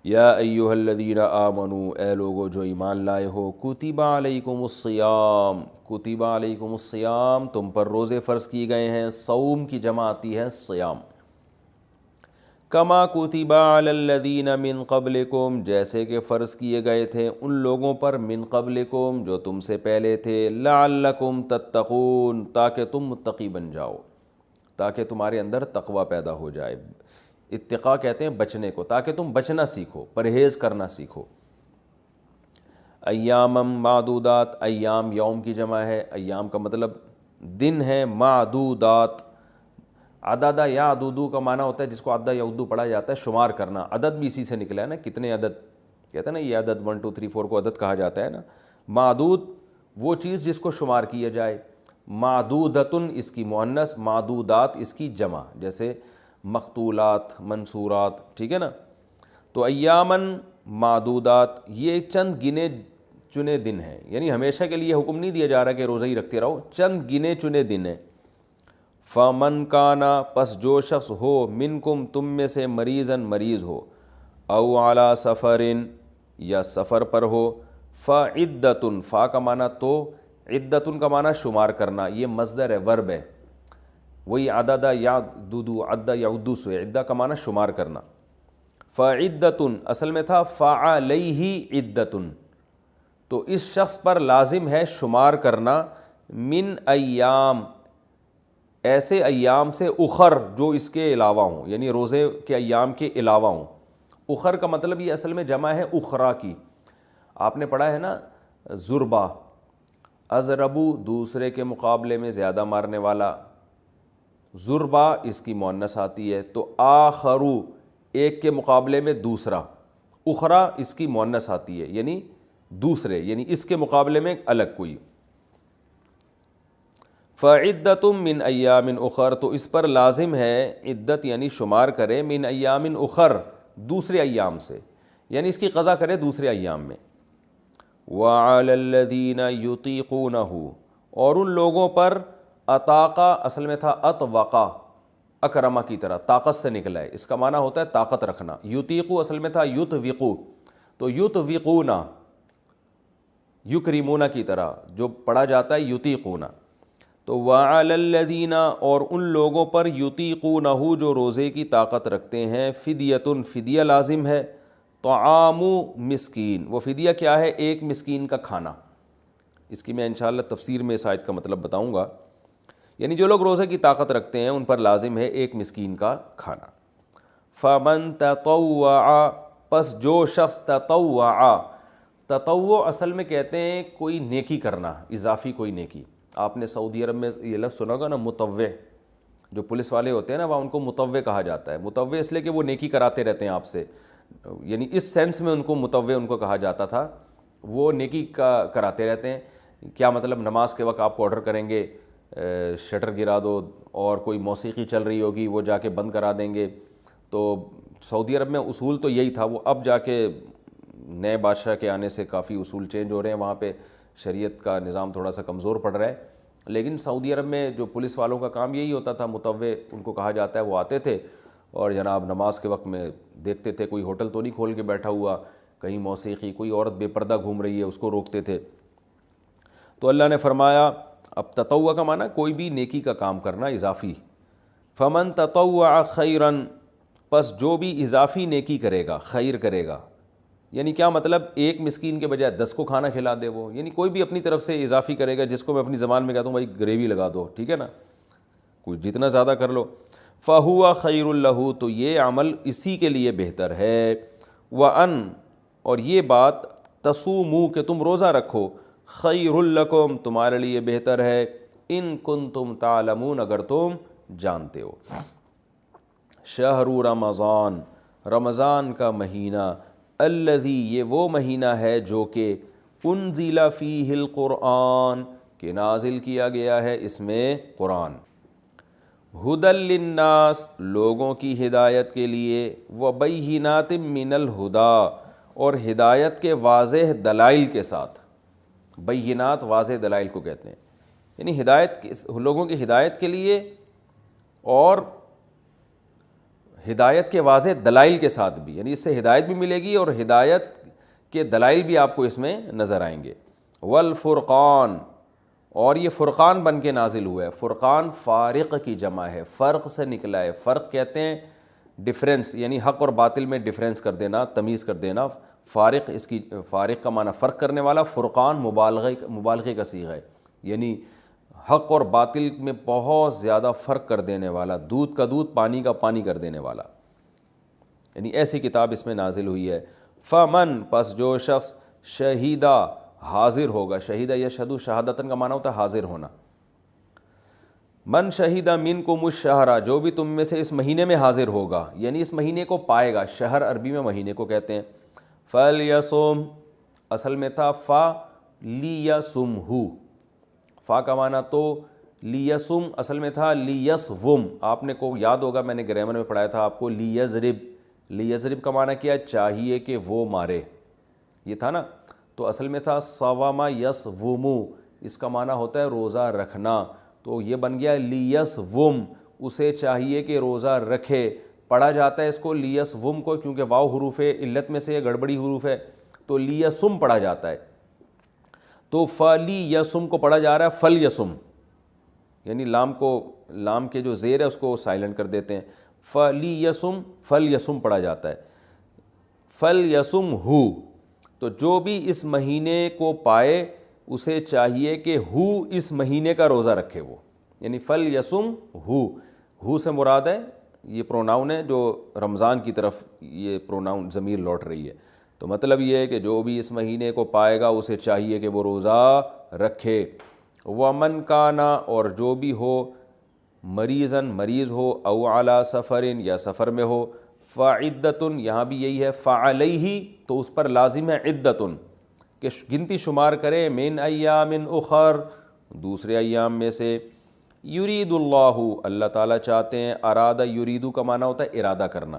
S1: یا ایھا الذین آمنوا، اے لوگو جو ایمان لائے ہو، کتب علیکم الصیام، کتب علیکم الصیام، تم پر روزے فرض کیے گئے ہیں۔ صوم کی جمع آتی ہے صیام۔ کما کتب علی الذین من قبلکم، جیسے کہ فرض کیے گئے تھے ان لوگوں پر من قبلکم جو تم سے پہلے تھے، لعلکم تتقون، تاکہ تم متقی بن جاؤ، تاکہ تمہارے اندر تقوی پیدا ہو جائے۔ اتقاء کہتے ہیں بچنے کو، تاکہ تم بچنا سیکھو، پرہیز کرنا سیکھو۔ ایامم معدودات، ایام یوم کی جمع ہے، ایام کا مطلب دن ہے، معدودات عدد یا عدودو کا معنی ہوتا ہے جس کو عدد یا عدو پڑھا جاتا ہے شمار کرنا، عدد بھی اسی سے نکلا ہے نا، کتنے عدد کہتے ہیں نا، یہ عدد 1 2 3 4 کو عدد کہا جاتا ہے نا۔ معدود وہ چیز جس کو شمار کیا جائے، معدودتن اس کی مؤنث، معدودات اس کی جمع، جیسے مقتولات، منصورات، ٹھیک ہے نا۔ تو ایامن معدودات یہ چند گنے چنے دن ہیں، یعنی ہمیشہ کے لیے حکم نہیں دیا جا رہا کہ روزہ ہی رکھتے رہو، چند گنے چنے دن ہیں۔ فمن کانا، پس جو شخص ہو، منکم تم میں سے، مریضاً مریض ہو، او علی سفرن یا سفر پر ہو، فعدتن، فا کا معنی تو، عدتن کا معنی شمار کرنا، یہ مصدر ہے، ورب ہے، وہی عدد یعدد، عد یعد سے، عدہ کا معنی شمار کرنا۔ فعدتن اصل میں تھا فعلیہ عدتن، تو اس شخص پر لازم ہے شمار کرنا، من ایام، ایسے ایام سے، اخر جو اس کے علاوہ ہوں، یعنی روزے کے ایام کے علاوہ ہوں۔ اخر کا مطلب یہ اصل میں جمع ہے اخرا کی، آپ نے پڑھا ہے نا ضربہ، اضربو دوسرے کے مقابلے میں زیادہ مارنے والا، ضربہ اس کی مؤنث آتی ہے، تو آخرو ایک کے مقابلے میں دوسرا، اخرا اس کی مؤنث آتی ہے، یعنی دوسرے، یعنی اس کے مقابلے میں الگ کوئی۔ فعدتم من ایام اخر، تو اس پر لازم ہے عدت یعنی شمار کرے، من ایام اخر دوسرے ایام سے، یعنی اس کی قضا کرے دوسرے ایام میں۔ وعلی الذین یطیقونہ، اور ان لوگوں پر، اطاقہ اصل میں تھا اطوقا، اکرما کی طرح، طاقت سے نکلا ہے، اس کا معنی ہوتا ہے طاقت رکھنا۔ یطیقو اصل میں تھا یطوقو، تو یطوقونا، یکرمونا کی طرح جو پڑھا جاتا ہے یطیقونا۔ تو وعلی الذین، اور ان لوگوں پر، یطیقونہ جو روزے کی طاقت رکھتے ہیں، فدیۃ فدیہ لازم ہے، طعام مسکین، وہ فدیہ کیا ہے؟ ایک مسکین کا کھانا، اس کی میں انشاءاللہ تفسیر میں اس آیت کا مطلب بتاؤں گا، یعنی جو لوگ روزے کی طاقت رکھتے ہیں ان پر لازم ہے ایک مسکین کا کھانا۔ فمن تطوع، پس جو شخص تطوع، تطوع اصل میں کہتے ہیں کوئی نیکی کرنا، اضافی کوئی نیکی۔ آپ نے سعودی عرب میں یہ لفظ سنا ہوگا نا مطوع، جو پولیس والے ہوتے ہیں نا وہاں ان کو مطوع کہا جاتا ہے۔ مطوع اس لیے کہ وہ نیکی کراتے رہتے ہیں آپ سے، یعنی اس سینس میں ان کو مطوع ان کو کہا جاتا تھا، وہ نیکی کراتے رہتے ہیں۔ کیا مطلب؟ نماز کے وقت آپ کو آرڈر کریں گے شٹر گرا دو، اور کوئی موسیقی چل رہی ہوگی وہ جا کے بند کرا دیں گے۔ تو سعودی عرب میں اصول تو یہی تھا، وہ اب جا کے نئے بادشاہ کے آنے سے کافی اصول چینج ہو رہے ہیں، وہاں پہ شریعت کا نظام تھوڑا سا کمزور پڑ رہا ہے، لیکن سعودی عرب میں جو پولیس والوں کا کام یہی ہوتا تھا، مطوع ان کو کہا جاتا ہے، وہ آتے تھے اور جناب نماز کے وقت میں دیکھتے تھے کوئی ہوٹل تو نہیں کھول کے بیٹھا ہوا، کہیں موسیقی، کوئی عورت بے پردہ گھوم رہی ہے اس کو روکتے تھے۔ تو اللہ نے فرمایا، اب تطوع کا معنی کوئی بھی نیکی کا کام کرنا اضافی۔ فمن تطوع خیرن، پس جو بھی اضافی نیکی کرے گا، خیر کرے گا، یعنی کیا مطلب؟ ایک مسکین کے بجائے 10 کو کھانا کھلا دے وہ، یعنی کوئی بھی اپنی طرف سے اضافی کرے گا، جس کو میں اپنی زبان میں کہتا ہوں بھائی گریوی لگا دو، ٹھیک ہے نا، کوئی جتنا زیادہ کر لو، فہو خیر لہ، تو یہ عمل اسی کے لیے بہتر ہے۔ وَأَن، اور یہ بات، تصوموا کہ تم روزہ رکھو، خیر لکم تمہارے لیے بہتر ہے، ان کنتم تعلمون اگر تم جانتے ہو۔ شہر رمضان، رمضان کا مہینہ، الذی یہ وہ مہینہ ہے جو کہ انزل فیہ القرآن کہ نازل کیا گیا ہے اس میں قرآن، ھدی للناس لوگوں کی ہدایت کے لیے، وبینات من الہدی اور ہدایت کے واضح دلائل کے ساتھ، بینات واضح دلائل کو کہتے ہیں، یعنی ہدایت لوگوں کی ہدایت کے لیے اور ہدایت کے واضح دلائل کے ساتھ بھی، یعنی اس سے ہدایت بھی ملے گی اور ہدایت کے دلائل بھی آپ کو اس میں نظر آئیں گے۔ والفرقان، اور یہ فرقان بن کے نازل ہوا ہے، فرقان فارق کی جمع ہے، فرق سے نکلا ہے، فرق کہتے ہیں ڈفرینس یعنی حق اور باطل میں ڈفرینس کر دینا، تمیز کر دینا. فارق، اس کی فارق کا معنی فرق کرنے والا، فرقان مبالغے کا صیغہ ہے، یعنی حق اور باطل میں بہت زیادہ فرق کر دینے والا، دودھ کا دودھ پانی کا پانی کر دینے والا، یعنی ایسی کتاب اس میں نازل ہوئی ہے. فمن، پس جو شخص شہیدہ حاضر ہوگا، شہیدہ یشہدو شہادتن کا معنی ہوتا ہے حاضر ہونا. من شہیدہ منکم الشہر، جو بھی تم میں سے اس مہینے میں حاضر ہوگا، یعنی اس مہینے کو پائے گا. شہر عربی میں مہینے کو کہتے ہیں. فلیصم، اصل میں تھا فلیصمہ، فا کا معنی تو لیسم اصل میں تھا لیسوم. آپ نے کو یاد ہوگا، میں نے گرامر میں پڑھایا تھا آپ کو لیضرب. لیضرب کا معنی کیا؟ چاہیے کہ وہ مارے، یہ تھا نا. تو اصل میں تھا صوم یصوم، اس کا معنی ہوتا ہے روزہ رکھنا. تو یہ بن گیا لیسوم، اسے چاہیے کہ روزہ رکھے. پڑھا جاتا ہے اس کو لیسوم کو، کیونکہ واو حروف علت میں سے یہ گڑبڑی حروف ہے، تو لیسم پڑھا جاتا ہے. تو فلیسم کو پڑھا جا رہا ہے فلیسم، یعنی لام کے جو زیر ہے اس کو سائلنٹ کر دیتے ہیں. فلیسم، فلیسم پڑھا جاتا ہے. فلیسم ہو، تو جو بھی اس مہینے کو پائے اسے چاہیے کہ ہو اس مہینے کا روزہ رکھے وہ، یعنی فلیسم ہو سے مراد ہے یہ پروناؤن ہے جو رمضان کی طرف یہ پروناؤن ضمیر لوٹ رہی ہے. تو مطلب یہ ہے کہ جو بھی اس مہینے کو پائے گا اسے چاہیے کہ وہ روزہ رکھے. ومن کانا، اور جو بھی ہو مریضاً مریض ہو، او علی سفرن یا سفر میں ہو، فعدتن، یہاں بھی یہی ہے فعلیہ، تو اس پر لازم ہے عدتن کہ گنتی شمار کرے، من ایام اخر، دوسرے ایام میں سے. یرید اللہ، اللہ تعالیٰ چاہتے ہیں. ارادہ یریدو کا معنی ہوتا ہے ارادہ کرنا،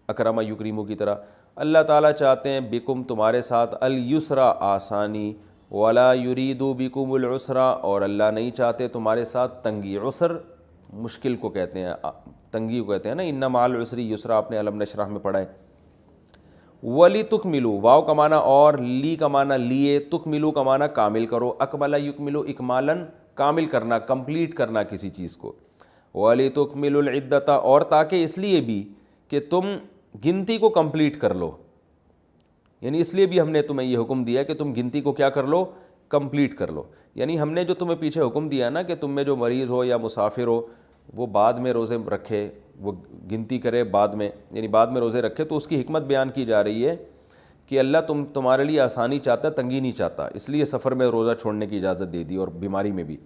S1: اکرم یکریمو کی طرح. اللہ تعالیٰ چاہتے ہیں بکم تمہارے ساتھ الیسرا آسانی، ولا یریدو بکم العسرا، اور اللہ نہیں چاہتے تمہارے ساتھ تنگی. عسر مشکل کو کہتے ہیں، تنگی کو کہتے ہیں نا. ان مع العسر یسرا، آپ نے علم نشرح میں پڑھا ہے. ولی تکملو، واو کا معنی اور، لی کا معنی لیے، تکملو کا معنی کامل کرو. اکملا یکملو اکمالن، کامل کرنا، کمپلیٹ کرنا کسی چیز کو. ولی تکملو العدۃ، اور تاکہ اس لیے بھی کہ تم گنتی کو کمپلیٹ کر لو، یعنی اس لیے بھی ہم نے تمہیں یہ حکم دیا کہ تم گنتی کو کیا کر لو؟ کمپلیٹ کر لو. یعنی ہم نے جو تمہیں پیچھے حکم دیا نا کہ تم میں جو مریض ہو یا مسافر ہو وہ بعد میں روزے رکھے، وہ گنتی کرے بعد میں، یعنی بعد میں روزے رکھے. تو اس کی حکمت بیان کی جا رہی ہے کہ اللہ تمہارے لیے آسانی چاہتا ہے، تنگی نہیں چاہتا، اس لیے سفر میں روزہ چھوڑنے کی اجازت دے دی اور بیماری میں بھی.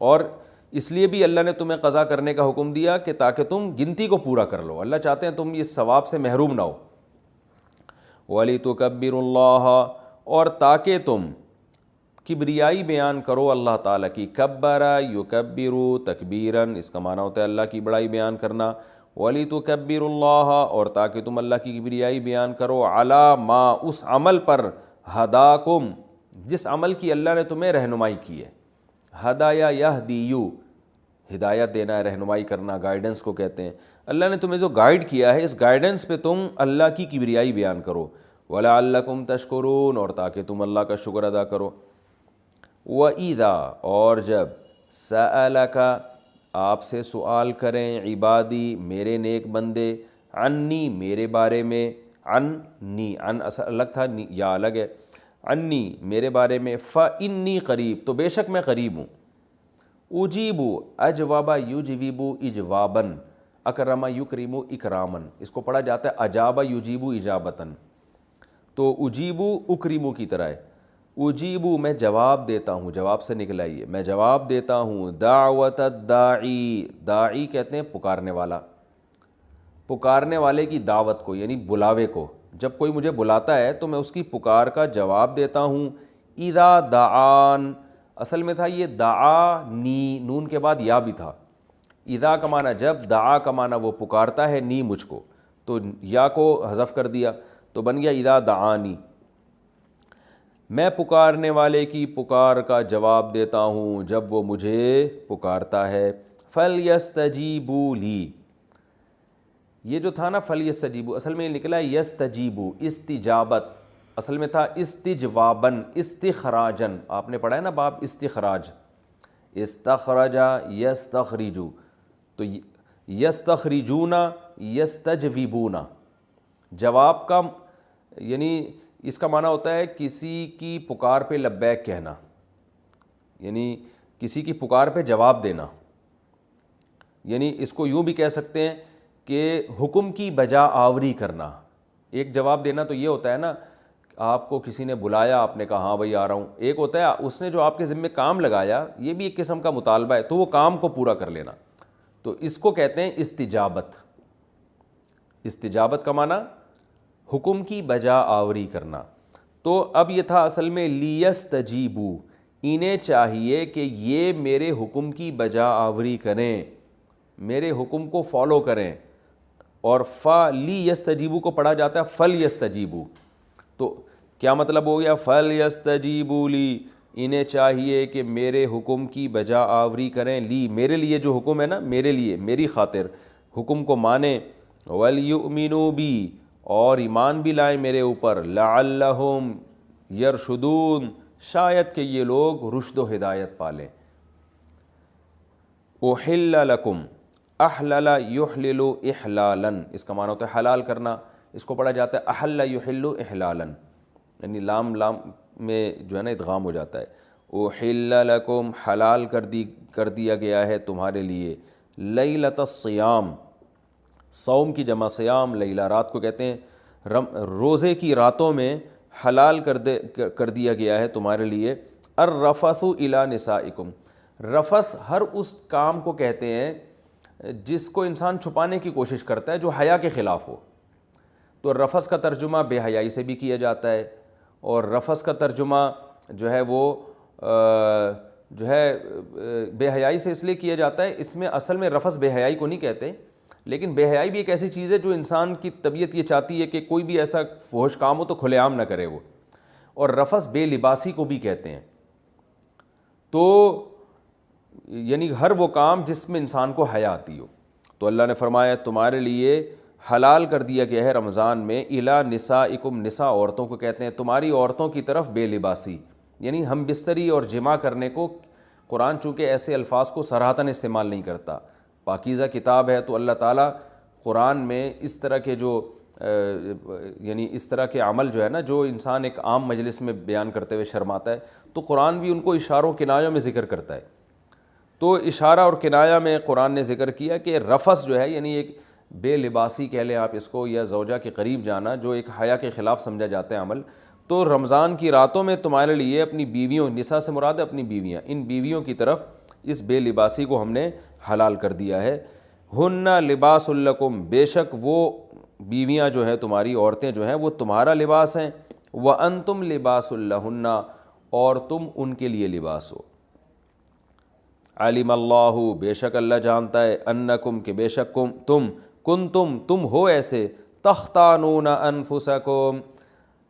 S1: اور اس لیے بھی اللہ نے تمہیں قضا کرنے کا حکم دیا کہ تاکہ تم گنتی کو پورا کر لو. اللہ چاہتے ہیں تم اس ثواب سے محروم نہ ہو. وَلِتُكَبِّرُوا اللَّهَ، اور تاکہ تم کبریائی بیان کرو اللہ تعالیٰ کی. کبرا یکبرو تکبیراً، اس کا معنی ہوتا ہے اللہ کی بڑائی بیان کرنا. وَلِتُكَبِّرُوا اللَّهَ، اور تاکہ تم اللہ کی کبریائی بیان کرو. عَلَى مَا، اس عمل پر، ہداکم، جس عمل کی اللہ نے تمہیں رہنمائی کی ہے. ہدایا یہدیو، ہدایت دینا ہے، رہنمائی کرنا، گائیڈنس کو کہتے ہیں. اللہ نے تمہیں جو گائیڈ کیا ہے اس گائیڈنس پہ تم اللہ کی کبریائی بیان کرو. وَلَعَلَّكُمْ تَشْكُرُونَ، اور تاکہ تم اللہ کا شکر ادا کرو. وَإِذَا، اور جب، سَأَلَكَ، آپ سے سوال کریں، عبادی، میرے نیک بندے، عنی، میرے بارے میں، عنی، عن الگ تھا، یا الگ ہے، عنی، میرے بارے میں، فَإِنِّي قریب، تو بے شک میں قریب ہوں. اجیبو، اجوابا یجویبو اجواباً، اکرما یکرمو اکراماً، اس کو پڑھا جاتا ہے اجابا یجیبو اجابتاً. تو اجیبو اکرمو کی طرح ہے. اجیبو، میں جواب دیتا ہوں، جواب سے نکلا ہی ہے، میں جواب دیتا ہوں. دعوت الداعی، داعی کہتے ہیں پکارنے والا، پکارنے والے کی دعوت کو، یعنی بلاوے کو. جب کوئی مجھے بلاتا ہے تو میں اس کی پکار کا جواب دیتا ہوں. اذا دعان، اصل میں تھا یہ دعانی، نون کے بعد یا بھی تھا. اذا کا معنی جب، دعا کا معنی وہ پکارتا ہے نی مجھ کو، تو یا کو حذف کر دیا تو بن گیا اذا دعانی. میں پکارنے والے کی پکار کا جواب دیتا ہوں جب وہ مجھے پکارتا ہے. فَلْيَسْتَجِيبُوا لِي، یہ جو تھا نا فَلْيَسْتَجِيبُوا، اصل میں نکلا ہے یستجیبو، استجابت، اصل میں تھا استجواباً، استخراجاً. آپ نے پڑھا ہے نا باب استخراج، استخرجا یستخرجو. تو یستخرجون یستجوبون، جواب کا یعنی اس کا معنی ہوتا ہے کسی کی پکار پہ لبیک کہنا، یعنی کسی کی پکار پہ جواب دینا، یعنی اس کو یوں بھی کہہ سکتے ہیں کہ حکم کی بجا آوری کرنا۔ ایک جواب دینا تو یہ ہوتا ہے نا، آپ کو کسی نے بلایا، آپ نے کہا ہاں بھائی آ رہا ہوں، ایک ہوتا ہے اس نے جو آپ کے ذمہ کام لگایا، یہ بھی ایک قسم کا مطالبہ ہے، تو وہ کام کو پورا کر لینا، تو اس کو کہتے ہیں استجابت۔ استجابت کا معنی حکم کی بجا آوری کرنا۔ تو اب یہ تھا اصل میں لیستجیبو، انہیں چاہیے کہ یہ میرے حکم کی بجا آوری کریں، میرے حکم کو فالو کریں، اور لیستجیبو کو پڑھا جاتا ہے فلیستجیبو، تو کیا مطلب ہو گیا؟ فلیستجیبو لی، انہیں چاہیے کہ میرے حکم کی بجا آوری کریں، لی میرے لیے جو حکم ہے نا، میرے لیے، میری خاطر حکم کو مانیں، ولیؤمنوا بی، اور ایمان بھی لائیں میرے اوپر، لعلہم یرشدون، شاید کہ یہ لوگ رشد و ہدایت پالیں۔ احل لکم، احلل یحلل احلالا، اس کا معنی ہوتا ہے حلال کرنا، اس کو پڑھا جاتا ہے احل یحل احلالا، یعنی لام میں جو ہے نا ادغام ہو جاتا ہے۔ احل لکم، حلال کر دیا گیا ہے تمہارے لیے، لیلۃ الصیام، صوم کی جمع صیام، لیلہ رات کو کہتے ہیں، روزے کی راتوں میں حلال کر دیا گیا ہے تمہارے لیے، الرفث الی نسائکم، رفث ہر اس کام کو کہتے ہیں جس کو انسان چھپانے کی کوشش کرتا ہے جو حیا کے خلاف ہو، تو رفث کا ترجمہ بے حیائی سے بھی کیا جاتا ہے، اور رفث کا ترجمہ جو ہے وہ جو ہے بے حیائی سے اس لیے کیا جاتا ہے، اس میں اصل میں رفث بے حیائی کو نہیں کہتے، لیکن بے حیائی بھی ایک ایسی چیز ہے جو انسان کی طبیعت یہ چاہتی ہے کہ کوئی بھی ایسا فحش کام ہو تو کھلے عام نہ کرے وہ، اور رفث بے لباسی کو بھی کہتے ہیں، تو یعنی ہر وہ کام جس میں انسان کو حیا آتی ہو۔ تو اللہ نے فرمایا تمہارے لیے حلال کر دیا گیا ہے رمضان میں، الی نسائکم، نساء عورتوں کو کہتے ہیں، تمہاری عورتوں کی طرف بے لباسی، یعنی ہم بستری اور جمع کرنے کو قرآن چونکہ ایسے الفاظ کو صراحتاً استعمال نہیں کرتا، پاکیزہ کتاب ہے، تو اللہ تعالیٰ قرآن میں اس طرح کے جو یعنی اس طرح کے عمل جو ہے نا، جو انسان ایک عام مجلس میں بیان کرتے ہوئے شرماتا ہے، تو قرآن بھی ان کو اشاروں کنایوں میں ذکر کرتا ہے، تو اشارہ اور کنایہ میں قرآن نے ذکر کیا کہ رفث جو ہے یعنی ایک بے لباسی کہہ لیں آپ اس کو، یا زوجہ کے قریب جانا، جو ایک حیا کے خلاف سمجھا جاتا ہے عمل، تو رمضان کی راتوں میں تمہارے لیے اپنی بیویوں، نساء سے مراد ہے اپنی بیویاں، ان بیویوں کی طرف اس بے لباسی کو ہم نے حلال کر دیا ہے۔ ہن لباس لکم، بے شک وہ بیویاں جو ہیں تمہاری، عورتیں جو ہیں وہ تمہارا لباس ہیں، وانتم لباس لہن، اور تم ان کے لیے لباس ہو۔ علم اللہ، بے شک اللہ جانتا ہے، انکم، کہ بے شک تم ہو ایسے، تختانون انفسکم،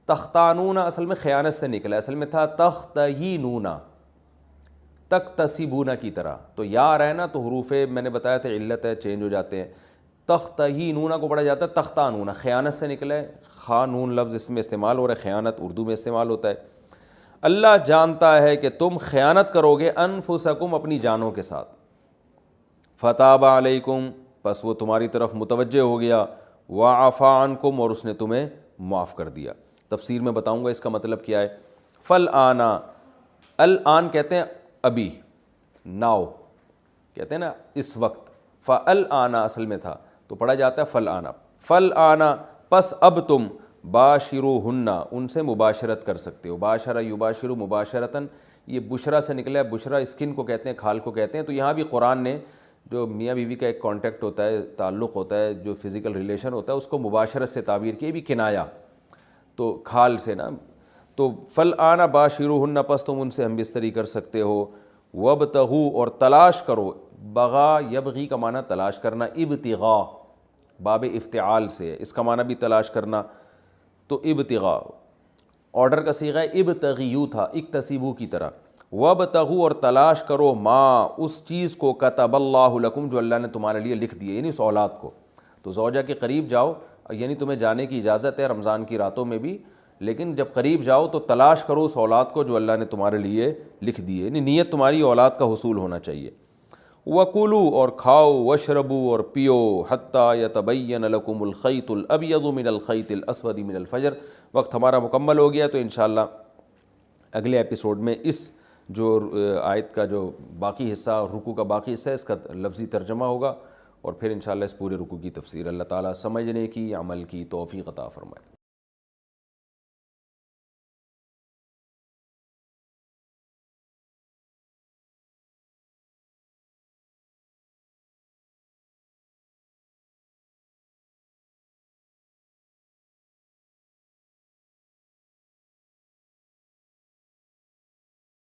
S1: تختانون اصل میں خیانت سے نکلا، اصل میں تھا تختہینون، تکتسبون کی طرح، تو یا آ رہا ہے نا، تو حروف میں نے بتایا تھا علت ہے، چینج ہو جاتے ہیں، تختہینون کو پڑھا جاتا ہے تختانون، خیانت سے نکلا ہے، خانون لفظ اس میں استعمال ہو رہا ہے، خیانت اردو میں استعمال ہوتا ہے۔ اللہ جانتا ہے کہ تم خیانت کرو گے، انفسکم، اپنی جانوں کے ساتھ، فتاب علیکم، پس وہ تمہاری طرف متوجہ ہو گیا، وعفا عنکم، اور اس نے تمہیں معاف کر دیا۔ تفسیر میں بتاؤں گا اس کا مطلب کیا ہے۔ فالآن، الآن کہتے ہیں ابھی، ناؤ کہتے ہیں نا اس وقت، فالآن اصل میں تھا تو پڑھا جاتا ہے فالآن، فالآن، پس اب تم، باشروہن، ان سے مباشرت کر سکتے ہو، باشرہ یباشرو مباشرتاً، یہ بشرا سے نکلا ہے، بشرا اسکن کو کہتے ہیں، کھال کو کہتے ہیں، تو یہاں بھی قرآن نے جو میاں بیوی کا ایک کانٹیکٹ ہوتا ہے، تعلق ہوتا ہے، جو فزیکل ریلیشن ہوتا ہے، اس کو مباشرت سے تعبیر کی، بھی کنایا، تو کھال سے نا، تو فالآن باشروہن، پس تم ان سے ہم بستری کر سکتے ہو، وابتغوا، اور تلاش کرو، بغا یبغی کا معنی تلاش کرنا، ابتغاء باب افتعال سے، اس کا معنی بھی تلاش کرنا، تو ابتغاء آرڈر کا صیغہ ہے، ابتغیو تھا اکتسبو کی طرح، وابتغوا، اور تلاش کرو، ما، اس چیز کو، کتب اللہ لکم، جو اللہ نے تمہارے لیے لکھ دی ہے، یعنی اس اولاد کو، تو زوجہ کے قریب جاؤ، یعنی تمہیں جانے کی اجازت ہے رمضان کی راتوں میں بھی، لیکن جب قریب جاؤ تو تلاش کرو اس اولاد کو جو اللہ نے تمہارے لیے لکھ دی ہے، یعنی نیت تمہاری اولاد کا حصول ہونا چاہیے۔ وَكُلُوا اور کھاؤ، وَاشْرَبُوا اور پیو، حَتَّى يَتَبَيَّنَ لَكُمُ الْخَيْطُ الْأَبْيَضُ مِنَ الْخَيْطِ الْأَسْوَدِ مِنَ الْفَجْرِ۔ وقت ہمارا مکمل ہو گیا، تو انشاءاللہ اگلے ایپیسوڈ میں اس جو آیت کا جو باقی حصہ، رکوع کا باقی حصہ ہے، اس کا لفظی ترجمہ ہوگا، اور پھر انشاءاللہ اس پورے رکوع کی تفسیر۔ اللہ تعالیٰ سمجھنے کی، عمل کی توفیق عطا فرمائے۔